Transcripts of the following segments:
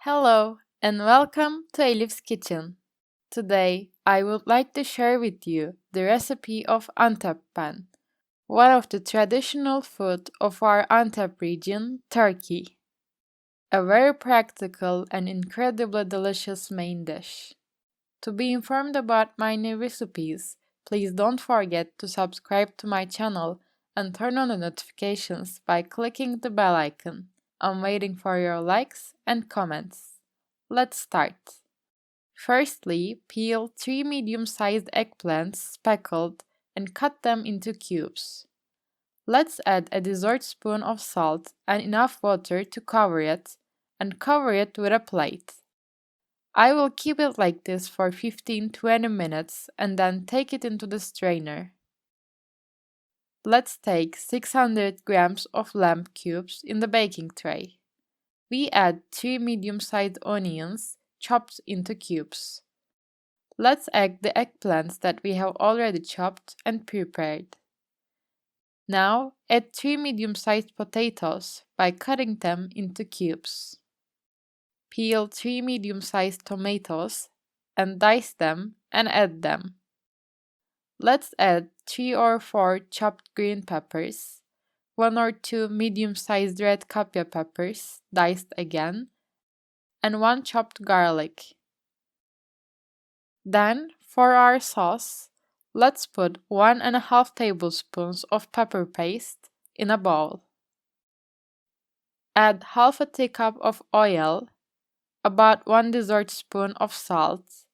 Hello and welcome to Elif's Kitchen. Today I would like to share with you the recipe of Antep pan, one of the traditional food of our Antep region, Turkey. A very practical and incredibly delicious main dish. To be informed about my new recipes, please don't forget to subscribe to my channel and turn on the notifications by clicking the bell icon. I'm waiting for your likes and comments. Let's start. Firstly, peel 3 medium-sized eggplants speckled and cut them into cubes. Let's add a dessert spoon of salt and enough water to cover it, and cover it with a plate. I will keep it like this for 15-20 minutes and then take it into the strainer. Let's take 600 grams of lamb cubes in the baking tray. We add 3 medium-sized onions chopped into cubes. Let's add the eggplants that we have already chopped and prepared. Now add 3 medium-sized potatoes by cutting them into cubes. Peel 3 medium-sized tomatoes and dice them and add them. Let's add 3 or 4 chopped green peppers, 1 or 2 medium-sized red capia peppers diced again, and 1 chopped garlic. Then, for our sauce, let's put 1½ tablespoons of pepper paste in a bowl. Add half a teacup of oil, about 1 dessert spoon of salt,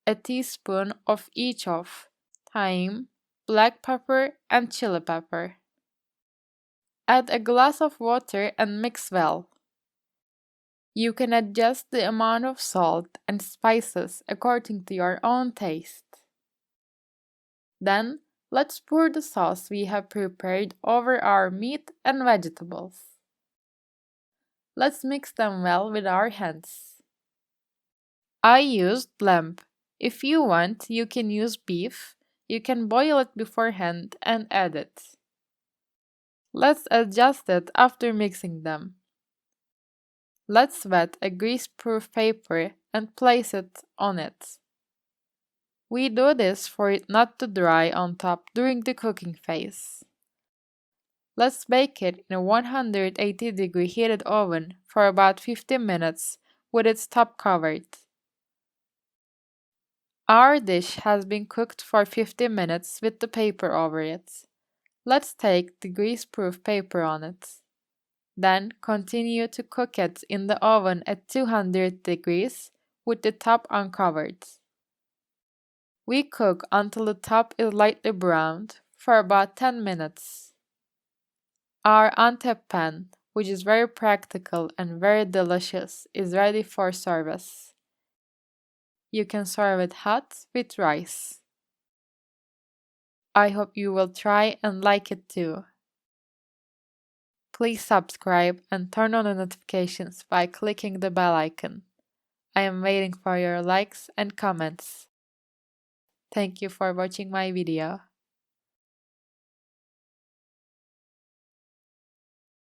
a teaspoon of each of thyme, black pepper, and chili pepper. Add a glass of water and mix well. You can adjust the amount of salt and spices according to your own taste. Then, let's pour the sauce we have prepared over our meat and vegetables. Let's mix them well with our hands. I used lamb. If you want, you can use beef. You can boil it beforehand and add it. Let's adjust it after mixing them. Let's wet a grease-proof paper and place it on it. We do this for it not to dry on top during the cooking phase. Let's bake it in a 180-degree heated oven for about 15 minutes with its top covered. Our dish has been cooked for 15 minutes with the paper over it. Let's take the grease-proof paper on it. Then continue to cook it in the oven at 200 degrees with the top uncovered. We cook until the top is lightly browned for about 10 minutes. Our Antep pan, which is very practical and very delicious, is ready for service. You can serve it hot with rice. I hope you will try and like it too. Please subscribe and turn on the notifications by clicking the bell icon. I am waiting for your likes and comments. Thank you for watching my video.